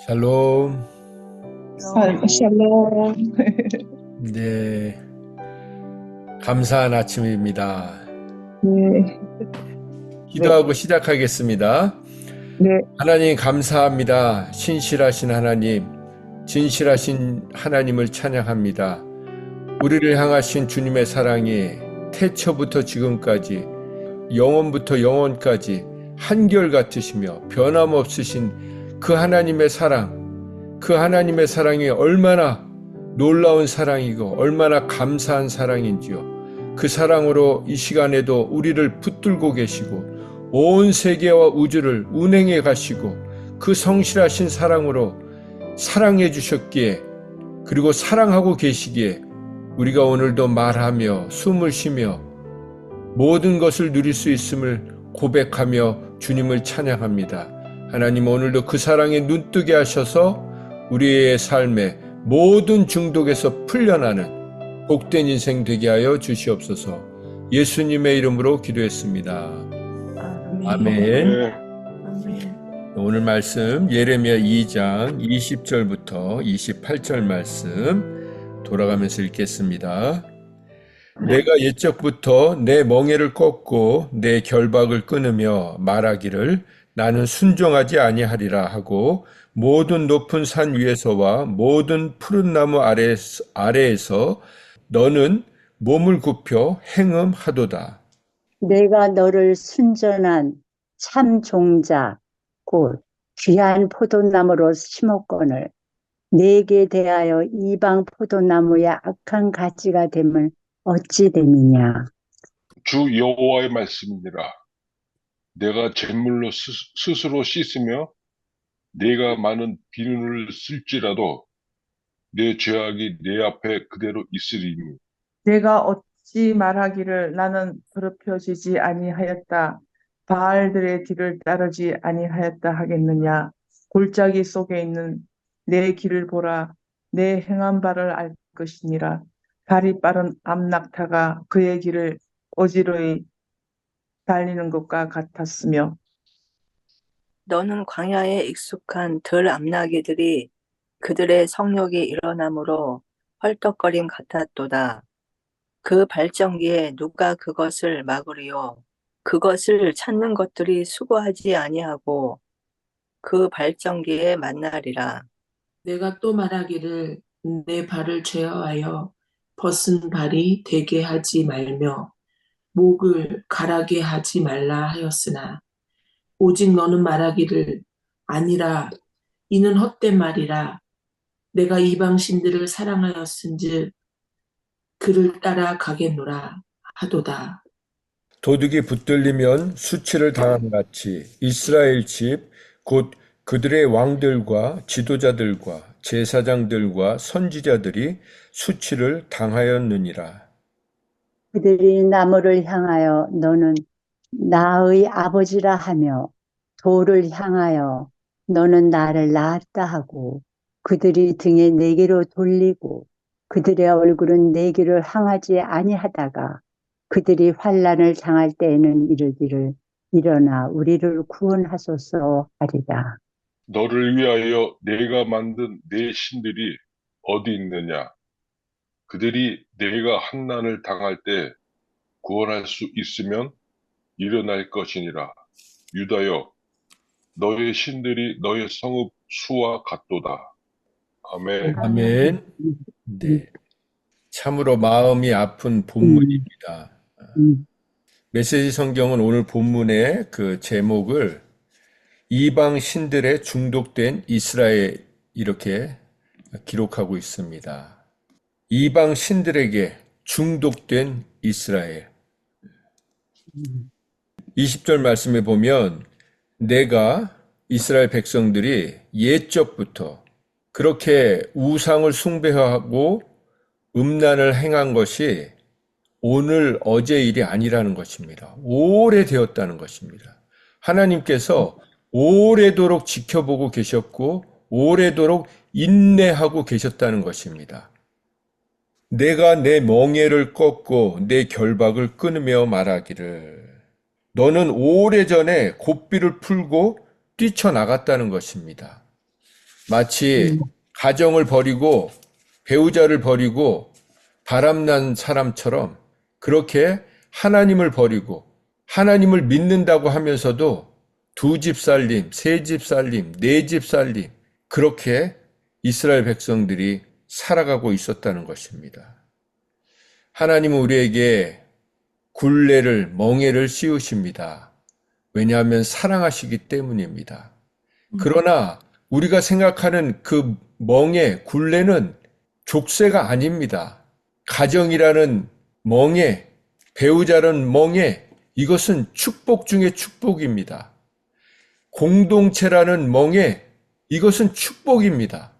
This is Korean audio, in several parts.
샬롬. 샬롬. 네, 감사한 아침입니다. 네, 네, 기도하고 시작하겠습니다. 네, 하나님 감사합니다. 신실하신 하나님, 진실하신 하나님을 찬양합니다. 우리를 향하신 주님의 사랑이 태초부터 지금까지, 영원부터 영원까지 한결같으시며 변함없으신 그 하나님의 사랑, 그 하나님의 사랑이 얼마나 놀라운 사랑이고 얼마나 감사한 사랑인지요. 그 사랑으로 이 시간에도 우리를 붙들고 계시고 온 세계와 우주를 운행해 가시고 그 성실하신 사랑으로 사랑해 주셨기에, 그리고 사랑하고 계시기에 우리가 오늘도 말하며 숨을 쉬며 모든 것을 누릴 수 있음을 고백하며 주님을 찬양합니다. 하나님, 오늘도 그 사랑에 눈뜨게 하셔서 우리의 삶에 모든 중독에서 풀려나는 복된 인생 되게 하여 주시옵소서. 예수님의 이름으로 기도했습니다. 아멘. 네. 오늘 말씀 예레미야 2장 20절부터 28절 말씀 돌아가면서 읽겠습니다. 내가 옛적부터 내 멍에를 꺾고 내 결박을 끊으며 말하기를 나는 순종하지 아니하리라 하고 모든 높은 산 위에서와 모든 푸른 나무 아래에서 너는 몸을 굽혀 행음하도다. 내가 너를 순전한 참 종자 곧 귀한 포도나무로 심었거늘 내게 대하여 이방 포도나무의 악한 가지가 됨을 어찌 됨이냐. 주 여호와의 말씀이니라. 내가 잿물로 스스로 씻으며 내가 많은 비누를 쓸지라도 내 죄악이 내 앞에 그대로 있으리니 내가 어찌 말하기를 나는 더럽혀지지 아니하였다. 바알들의 뒤를 따르지 아니하였다 하겠느냐. 골짜기 속에 있는 내 길을 보라. 내 행한 바를 알 것이니라. 발이 빠른 암낙타가 그의 길을 어지러이 달리는 것과 같았으며 너는 광야에 익숙한 들 암나기들이 그들의 성욕이 일어나므로 헐떡거림 같았도다. 그 발전기에 누가 그것을 막으리요. 그것을 찾는 것들이 수고하지 아니하고 그 발전기에 만나리라. 내가 또 말하기를 내 발을 제어하여 벗은 발이 되게 하지 말며 목을 가라게 하지 말라 하였으나 오직 너는 말하기를 아니라 이는 헛된 말이라. 내가 이방신들을 사랑하였은즉 그를 따라 가겠노라 하도다. 도둑이 붙들리면 수치를 당한 같이 이스라엘 집 곧 그들의 왕들과 지도자들과 제사장들과 선지자들이 수치를 당하였느니라. 그들이 나무를 향하여 너는 나의 아버지라 하며 돌을 향하여 너는 나를 낳았다 하고 그들이 등에 내게로 돌리고 그들의 얼굴은 내게로 향하지 아니하다가 그들이 환난을 당할 때에는 이르기를 일어나 우리를 구원하소서 하리라. 너를 위하여 내가 만든 내 신들이 어디 있느냐? 그들이 내가 환난을 당할 때 구원할 수 있으면 일어날 것이니라. 유다여, 너의 신들이 너의 성읍 수와 같도다. 아멘. 아멘. 네. 참으로 마음이 아픈 본문입니다. 메시지 성경은 오늘 본문의 그 제목을 이방 신들에 중독된 이스라엘 이렇게 기록하고 있습니다. 이방 신들에게 중독된 이스라엘. 20절 말씀에 보면 내가 이스라엘 백성들이 옛적부터 그렇게 우상을 숭배하고 음란을 행한 것이 오늘 어제 일이 아니라는 것입니다. 오래되었다는 것입니다. 하나님께서 오래도록 지켜보고 계셨고 오래도록 인내하고 계셨다는 것입니다. 내가 내 멍에를 꺾고 내 결박을 끊으며 말하기를 너는 오래전에 고삐를 풀고 뛰쳐나갔다는 것입니다. 마치 가정을 버리고 배우자를 버리고 바람난 사람처럼 그렇게 하나님을 버리고 하나님을 믿는다고 하면서도 두 집 살림, 세 집 살림, 네 집 살림 그렇게 이스라엘 백성들이 살아가고 있었다는 것입니다. 하나님은 우리에게 굴레를, 멍에를 씌우십니다. 왜냐하면 사랑하시기 때문입니다. 그러나 우리가 생각하는 그 멍에, 굴레는 족쇄가 아닙니다. 가정이라는 멍에, 배우자라는 멍에, 이것은 축복 중에 축복입니다. 공동체라는 멍에, 이것은 축복입니다.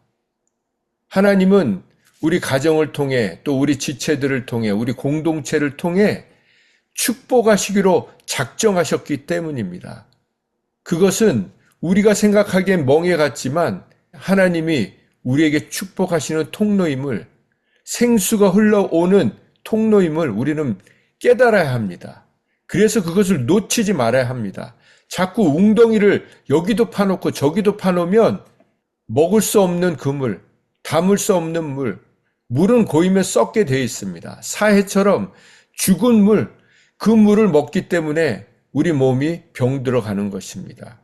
하나님은 우리 가정을 통해 또 우리 지체들을 통해 우리 공동체를 통해 축복하시기로 작정하셨기 때문입니다. 그것은 우리가 생각하기엔 멍해 같지만 하나님이 우리에게 축복하시는 통로임을, 생수가 흘러오는 통로임을 우리는 깨달아야 합니다. 그래서 그것을 놓치지 말아야 합니다. 자꾸 웅덩이를 여기도 파놓고 저기도 파놓으면 먹을 수 없는 그물, 담을 수 없는 물, 물은 고이면 썩게 되어 있습니다. 사해처럼 죽은 물, 그 물을 먹기 때문에 우리 몸이 병들어 가는 것입니다.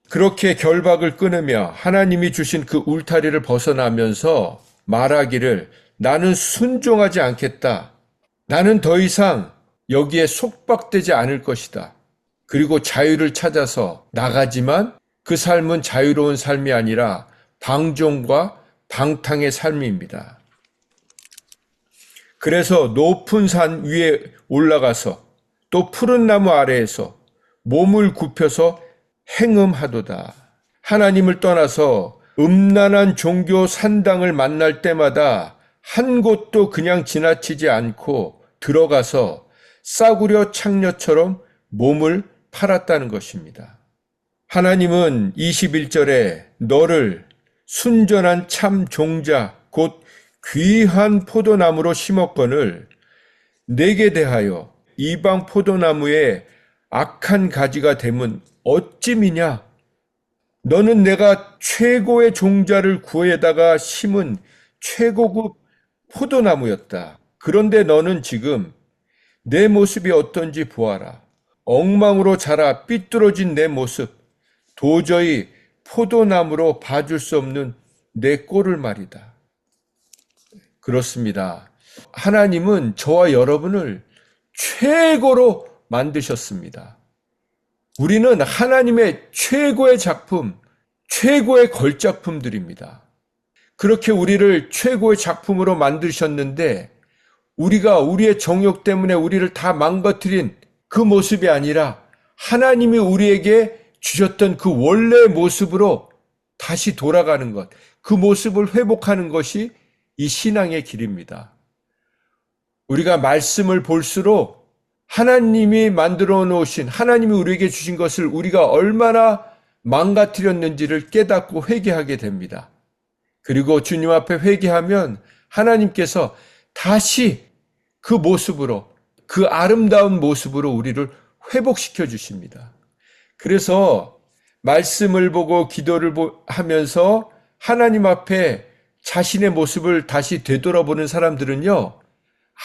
그렇게 결박을 끊으며 하나님이 주신 그 울타리를 벗어나면서 말하기를 나는 순종하지 않겠다. 나는 더 이상 여기에 속박되지 않을 것이다. 그리고 자유를 찾아서 나가지만 그 삶은 자유로운 삶이 아니라 방종과 방탕의 삶입니다. 그래서 높은 산 위에 올라가서 또 푸른 나무 아래에서 몸을 굽혀서 행음하도다. 하나님을 떠나서 음란한 종교 산당을 만날 때마다 한 곳도 그냥 지나치지 않고 들어가서 싸구려 창녀처럼 몸을 팔았다는 것입니다. 하나님은 21절에 너를 순전한 참 종자 곧 귀한 포도나무로 심었거늘 내게 대하여 이방 포도나무에 악한 가지가 됨은 어찌미냐? 너는 내가 최고의 종자를 구해다가 심은 최고급 포도나무였다. 그런데 너는 지금 내 모습이 어떤지 보아라. 엉망으로 자라 삐뚤어진 내 모습, 도저히 포도나무로 봐줄 수 없는 내 꼴을 말이다. 그렇습니다. 하나님은 저와 여러분을 최고로 만드셨습니다. 우리는 하나님의 최고의 작품, 최고의 걸작품들입니다. 그렇게 우리를 최고의 작품으로 만드셨는데 우리가 우리의 정욕 때문에 우리를 다 망가뜨린 그 모습이 아니라 하나님이 우리에게 주셨던 그 원래의 모습으로 다시 돌아가는 것, 그 모습을 회복하는 것이 이 신앙의 길입니다. 우리가 말씀을 볼수록 하나님이 만들어 놓으신, 하나님이 우리에게 주신 것을 우리가 얼마나 망가뜨렸는지를 깨닫고 회개하게 됩니다. 그리고 주님 앞에 회개하면 하나님께서 다시 그 모습으로, 그 아름다운 모습으로 우리를 회복시켜 주십니다. 그래서 말씀을 보고 기도를 하면서 하나님 앞에 자신의 모습을 다시 되돌아보는 사람들은요,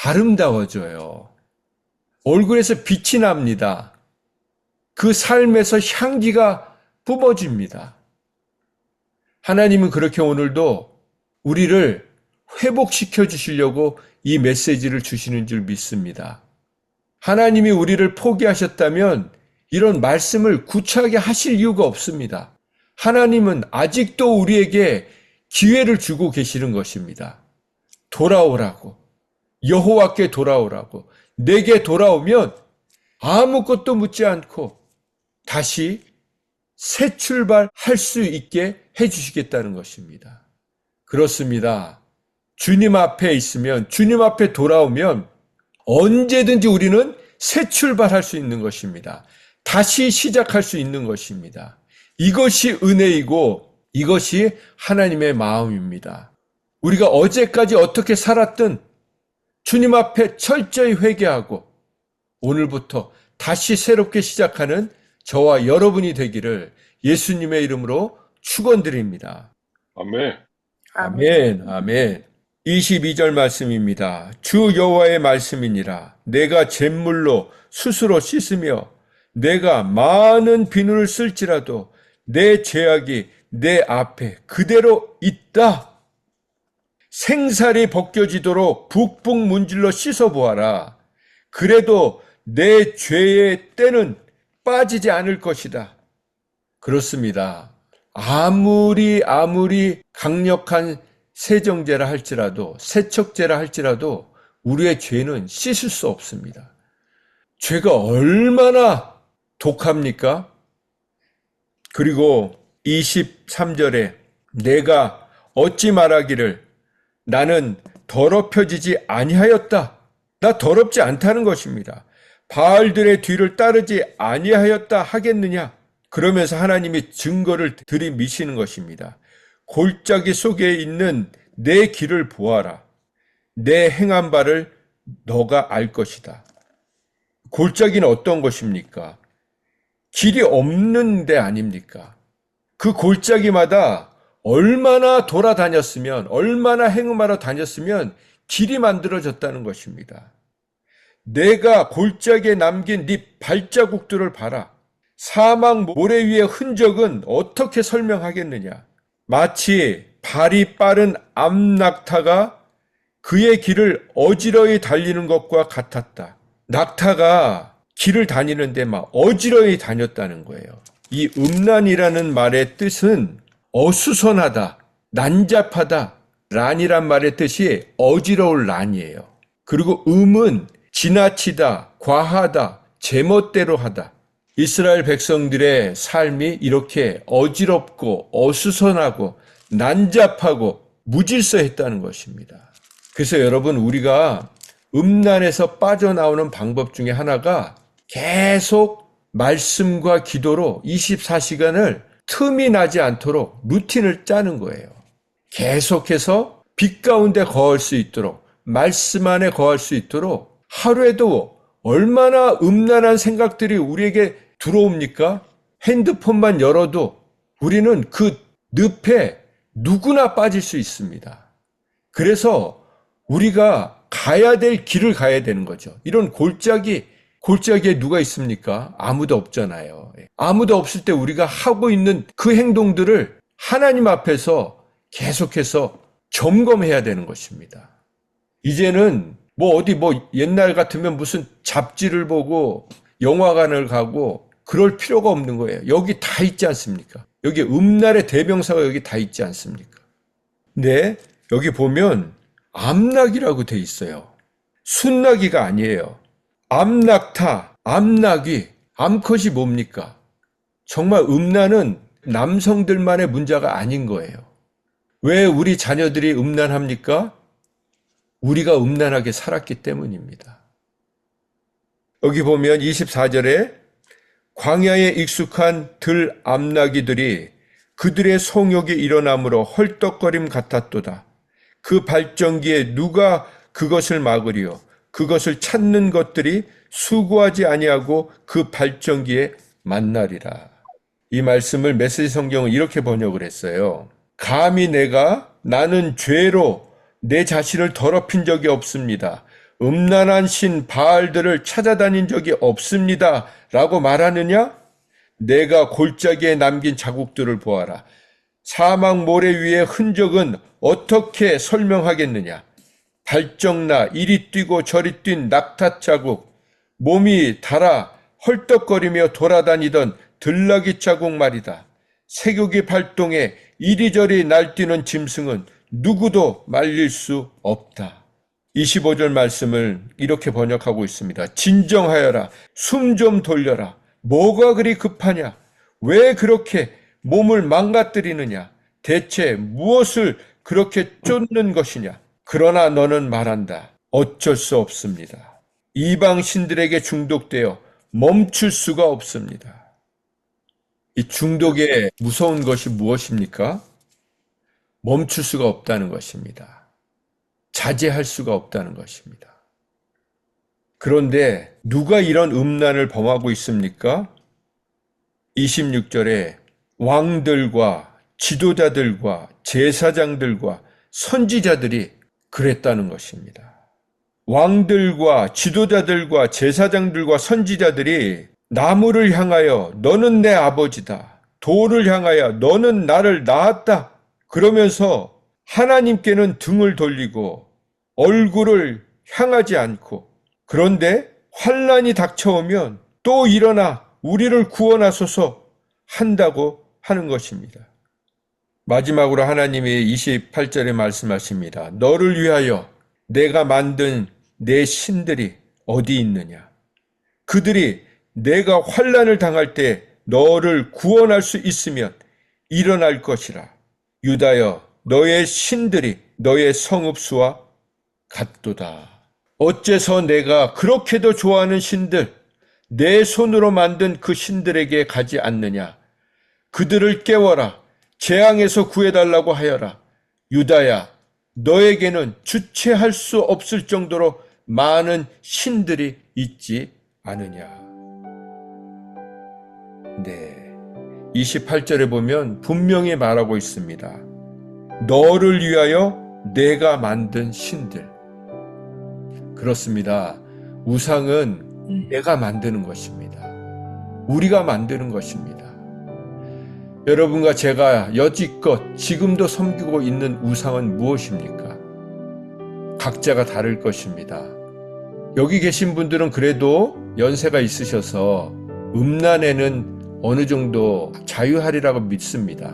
아름다워져요. 얼굴에서 빛이 납니다. 그 삶에서 향기가 뿜어집니다. 하나님은 그렇게 오늘도 우리를 회복시켜 주시려고 이 메시지를 주시는 줄 믿습니다. 하나님이 우리를 포기하셨다면 이런 말씀을 구차하게 하실 이유가 없습니다. 하나님은 아직도 우리에게 기회를 주고 계시는 것입니다. 돌아오라고, 여호와께 돌아오라고, 내게 돌아오면 아무것도 묻지 않고 다시 새 출발할 수 있게 해주시겠다는 것입니다. 그렇습니다. 주님 앞에 있으면, 주님 앞에 돌아오면 언제든지 우리는 새 출발할 수 있는 것입니다. 다시 시작할 수 있는 것입니다. 이것이 은혜이고 이것이 하나님의 마음입니다. 우리가 어제까지 어떻게 살았든 주님 앞에 철저히 회개하고 오늘부터 다시 새롭게 시작하는 저와 여러분이 되기를 예수님의 이름으로 축원드립니다. 아멘. 아멘, 아멘. 22절 말씀입니다. 주 여호와의 말씀이니라. 내가 잿물로 스스로 씻으며 내가 많은 비누를 쓸지라도 내 죄악이 내 앞에 그대로 있다. 생살이 벗겨지도록 북북 문질러 씻어보아라. 그래도 내 죄의 때는 빠지지 않을 것이다. 그렇습니다. 아무리 강력한 세정제라 할지라도 세척제라 할지라도 우리의 죄는 씻을 수 없습니다. 죄가 얼마나 독합니까? 그리고 23절에 내가 어찌 말하기를 나는 더럽혀지지 아니하였다. 나 더럽지 않다는 것입니다. 바알들의 뒤를 따르지 아니하였다 하겠느냐? 그러면서 하나님이 증거를 들이미시는 것입니다. 골짜기 속에 있는 내 길을 보아라. 내 행한 바를 너가 알 것이다. 골짜기는 어떤 것입니까? 길이 없는 데 아닙니까? 그 골짜기마다 얼마나 돌아다녔으면, 얼마나 행음하러 다녔으면 길이 만들어졌다는 것입니다. 내가 골짜기에 남긴 네 발자국들을 봐라. 사막 모래 위의 흔적은 어떻게 설명하겠느냐? 마치 발이 빠른 암낙타가 그의 길을 어지러이 달리는 것과 같았다. 낙타가 길을 다니는데 막 어지러이 다녔다는 거예요. 이 음란이라는 말의 뜻은 어수선하다, 난잡하다. 란이란 말의 뜻이 어지러울 란이에요. 그리고 음은 지나치다, 과하다, 제멋대로 하다. 이스라엘 백성들의 삶이 이렇게 어지럽고 어수선하고 난잡하고 무질서했다는 것입니다. 그래서 여러분, 우리가 음란에서 빠져나오는 방법 중에 하나가 계속 말씀과 기도로 24시간을 틈이 나지 않도록 루틴을 짜는 거예요. 계속해서 빛 가운데 거할 수 있도록, 말씀 안에 거할 수 있도록 하루에도 얼마나 음란한 생각들이 우리에게 들어옵니까? 핸드폰만 열어도 우리는 그 늪에 누구나 빠질 수 있습니다. 그래서 우리가 가야 될 길을 가야 되는 거죠. 이런 골짜기에 누가 있습니까? 아무도 없잖아요. 아무도 없을 때 우리가 하고 있는 그 행동들을 하나님 앞에서 계속해서 점검해야 되는 것입니다. 이제는 어디 옛날 같으면 무슨 잡지를 보고 영화관을 가고 그럴 필요가 없는 거예요. 여기 다 있지 않습니까? 여기 음란의 대명사가 여기 다 있지 않습니까? 근데 여기 보면 암낙이라고 돼 있어요. 순낙이가 아니에요. 암낙타, 암낙이, 암컷이 뭡니까? 정말 음란은 남성들만의 문제가 아닌 거예요. 왜 우리 자녀들이 음란합니까? 우리가 음란하게 살았기 때문입니다. 여기 보면 24절에 광야에 익숙한 들 암나기들이 그들의 성욕이 일어남으로 헐떡거림 같았도다. 그 발전기에 누가 그것을 막으리요? 그것을 찾는 것들이 수고하지 아니하고 그 발전기에 만나리라. 이 말씀을 메시지 성경은 이렇게 번역을 했어요. 감히 나는 죄로 내 자신을 더럽힌 적이 없습니다. 음란한 신 바알들을 찾아다닌 적이 없습니다. 라고 말하느냐? 내가 골짜기에 남긴 자국들을 보아라. 사막 모래 위의 흔적은 어떻게 설명하겠느냐? 발정나 이리 뛰고 저리 뛴 낙타 자국, 몸이 닳아 헐떡거리며 돌아다니던 들나귀 자국 말이다. 세균이 발동해 이리저리 날뛰는 짐승은 누구도 말릴 수 없다. 25절 말씀을 이렇게 번역하고 있습니다. 진정하여라. 숨 좀 돌려라. 뭐가 그리 급하냐? 왜 그렇게 몸을 망가뜨리느냐? 대체 무엇을 그렇게 쫓는 것이냐? 그러나 너는 말한다. 어쩔 수 없습니다. 이방 신들에게 중독되어 멈출 수가 없습니다. 이 중독의 무서운 것이 무엇입니까? 멈출 수가 없다는 것입니다. 자제할 수가 없다는 것입니다. 그런데 누가 이런 음란을 범하고 있습니까? 26절에 왕들과 지도자들과 제사장들과 선지자들이 그랬다는 것입니다. 왕들과 지도자들과 제사장들과 선지자들이 나무를 향하여 너는 내 아버지다. 돌을 향하여 너는 나를 낳았다. 그러면서 하나님께는 등을 돌리고 얼굴을 향하지 않고, 그런데 환난이 닥쳐오면 또 일어나 우리를 구원하소서 한다고 하는 것입니다. 마지막으로 하나님이 28절에 말씀하십니다. 너를 위하여 내가 만든 내 신들이 어디 있느냐? 그들이 내가 환난을 당할 때 너를 구원할 수 있으면 일어날 것이라. 유다여, 너의 신들이 너의 성읍수와 같도다. 어째서 내가 그렇게도 좋아하는 신들, 내 손으로 만든 그 신들에게 가지 않느냐? 그들을 깨워라. 재앙에서 구해달라고 하여라. 유다야, 너에게는 주체할 수 없을 정도로 많은 신들이 있지 않으냐. 네, 28절에 보면 분명히 말하고 있습니다. 너를 위하여 내가 만든 신들. 그렇습니다. 우상은 내가 만드는 것입니다. 우리가 만드는 것입니다. 여러분과 제가 여지껏 지금도 섬기고 있는 우상은 무엇입니까? 각자가 다를 것입니다. 여기 계신 분들은 그래도 연세가 있으셔서 음란에는 어느 정도 자유하리라고 믿습니다.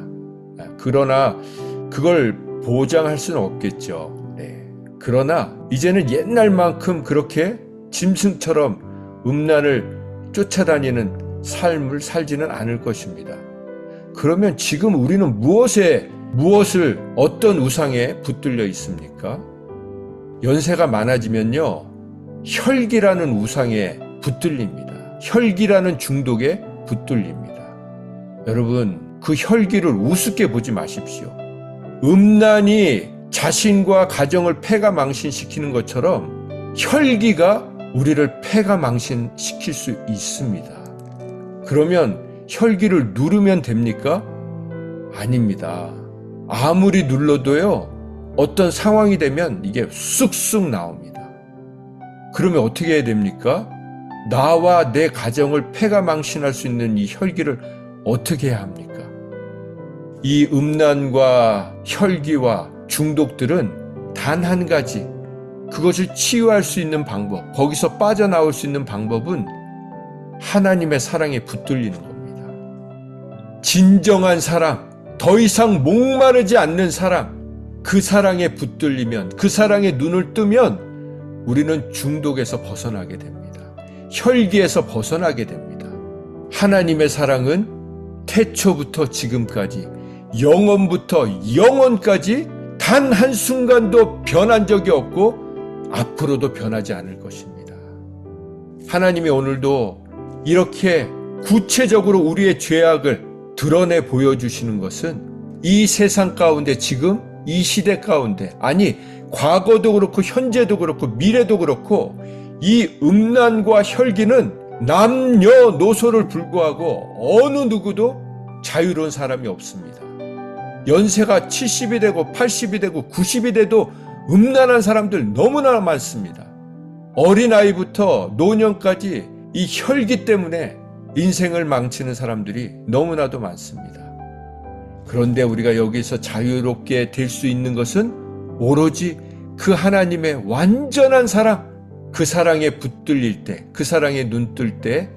그러나 그걸 보장할 수는 없겠죠. 네. 그러나 이제는 옛날만큼 그렇게 짐승처럼 음란을 쫓아다니는 삶을 살지는 않을 것입니다. 그러면 지금 우리는 무엇을 어떤 우상에 붙들려 있습니까? 연세가 많아지면요, 혈기라는 우상에 붙들립니다. 혈기라는 중독에 붙들립니다. 여러분, 그 혈기를 우습게 보지 마십시오. 음란이 자신과 가정을 패가 망신시키는 것처럼 혈기가 우리를 패가 망신시킬 수 있습니다. 그러면 혈기를 누르면 됩니까? 아닙니다. 아무리 눌러도요, 어떤 상황이 되면 이게 쑥쑥 나옵니다. 그러면 어떻게 해야 됩니까? 나와 내 가정을 패가 망신할 수 있는 이 혈기를 어떻게 해야 합니까? 이 음란과 혈기와 중독들은 단 한 가지, 그것을 치유할 수 있는 방법, 거기서 빠져나올 수 있는 방법은 하나님의 사랑에 붙들리는 겁니다. 진정한 사랑, 더 이상 목마르지 않는 사랑, 그 사랑에 붙들리면, 그 사랑에 눈을 뜨면 우리는 중독에서 벗어나게 됩니다. 혈기에서 벗어나게 됩니다. 하나님의 사랑은 태초부터 지금까지, 영원부터 영원까지 단 한순간도 변한 적이 없고 앞으로도 변하지 않을 것입니다. 하나님이 오늘도 이렇게 구체적으로 우리의 죄악을 드러내 보여주시는 것은 이 세상 가운데, 지금 이 시대 가운데, 아니 과거도 그렇고 현재도 그렇고 미래도 그렇고, 이 음란과 혈기는 남녀노소를 불구하고 어느 누구도 자유로운 사람이 없습니다. 연세가 70이 되고 80이 되고 90이 돼도 음란한 사람들 너무나 많습니다. 어린아이부터 노년까지 이 혈기 때문에 인생을 망치는 사람들이 너무나도 많습니다. 그런데 우리가 여기서 자유롭게 될 수 있는 것은 오로지 그 하나님의 완전한 사랑, 그 사랑에 붙들릴 때, 그 사랑에 눈 뜰 때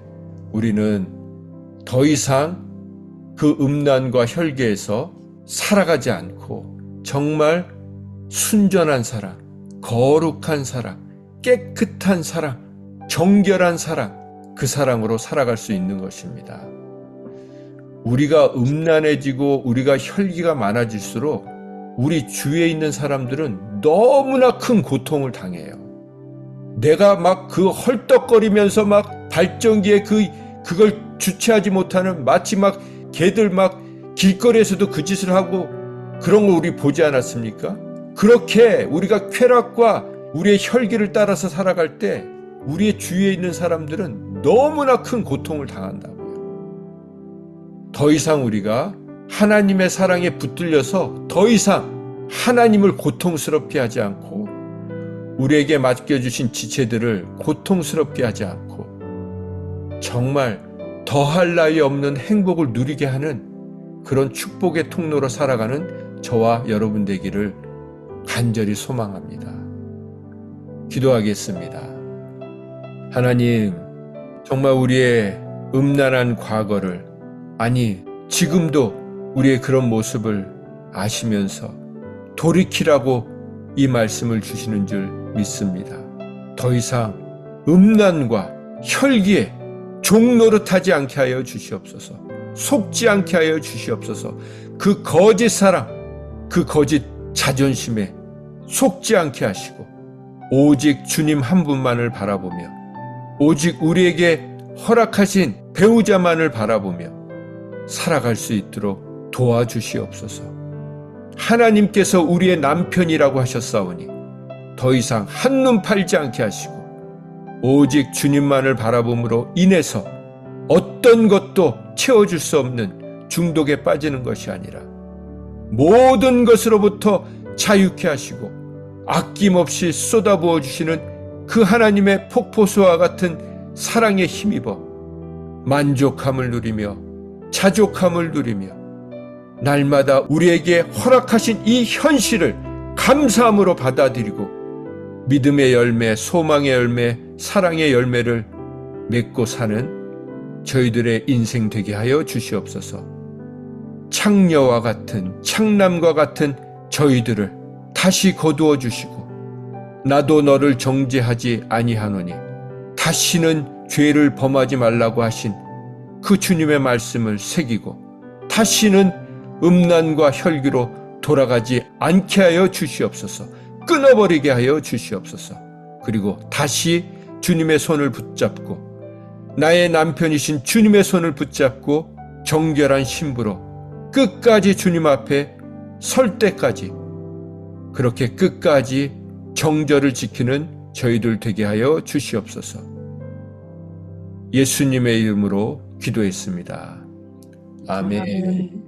우리는 더 이상 그 음란과 혈기에서 살아가지 않고 정말 순전한 사랑, 거룩한 사랑, 깨끗한 사랑, 정결한 사랑, 그 사랑으로 살아갈 수 있는 것입니다. 우리가 음란해지고 우리가 혈기가 많아질수록 우리 주위에 있는 사람들은 너무나 큰 고통을 당해요. 내가 막 그 헐떡거리면서 막 발전기에 그걸 주체하지 못하는, 마치 막 개들 막 길거리에서도 그 짓을 하고 그런 거 우리 보지 않았습니까? 그렇게 우리가 쾌락과 우리의 혈기를 따라서 살아갈 때 우리의 주위에 있는 사람들은 너무나 큰 고통을 당한다고요. 더 이상 우리가 하나님의 사랑에 붙들려서 더 이상 하나님을 고통스럽게 하지 않고 우리에게 맡겨주신 지체들을 고통스럽게 하지 않고 정말 더할 나위 없는 행복을 누리게 하는 그런 축복의 통로로 살아가는 저와 여러분 되기를 간절히 소망합니다. 기도하겠습니다. 하나님, 정말 우리의 음란한 과거를, 아니 지금도 우리의 그런 모습을 아시면서 돌이키라고 이 말씀을 주시는 줄 믿습니다. 더 이상 음란과 혈기에 종노릇하지 않게 하여 주시옵소서. 속지 않게 하여 주시옵소서. 그 거짓 사랑, 그 거짓 자존심에 속지 않게 하시고 오직 주님 한 분만을 바라보며 오직 우리에게 허락하신 배우자만을 바라보며 살아갈 수 있도록 도와주시옵소서. 하나님께서 우리의 남편이라고 하셨사오니 더 이상 한눈 팔지 않게 하시고 오직 주님만을 바라봄으로 인해서 어떤 것도 채워줄 수 없는 중독에 빠지는 것이 아니라 모든 것으로부터 자유케 하시고 아낌없이 쏟아부어 주시는 그 하나님의 폭포수와 같은 사랑에 힘입어 만족함을 누리며 자족함을 누리며 날마다 우리에게 허락하신 이 현실을 감사함으로 받아들이고 믿음의 열매, 소망의 열매, 사랑의 열매를 맺고 사는 저희들의 인생 되게 하여 주시옵소서. 창녀와 같은, 창남과 같은 저희들을 다시 거두어 주시고 나도 너를 정죄하지 아니하노니 다시는 죄를 범하지 말라고 하신 그 주님의 말씀을 새기고 다시는 음란과 혈기로 돌아가지 않게 하여 주시옵소서. 끊어버리게 하여 주시옵소서. 그리고 다시 주님의 손을 붙잡고 나의 남편이신 주님의 손을 붙잡고 정결한 신부로 끝까지 주님 앞에 설 때까지 그렇게 끝까지 정절을 지키는 저희들 되게 하여 주시옵소서. 예수님의 이름으로 기도했습니다. 아멘. 아멘.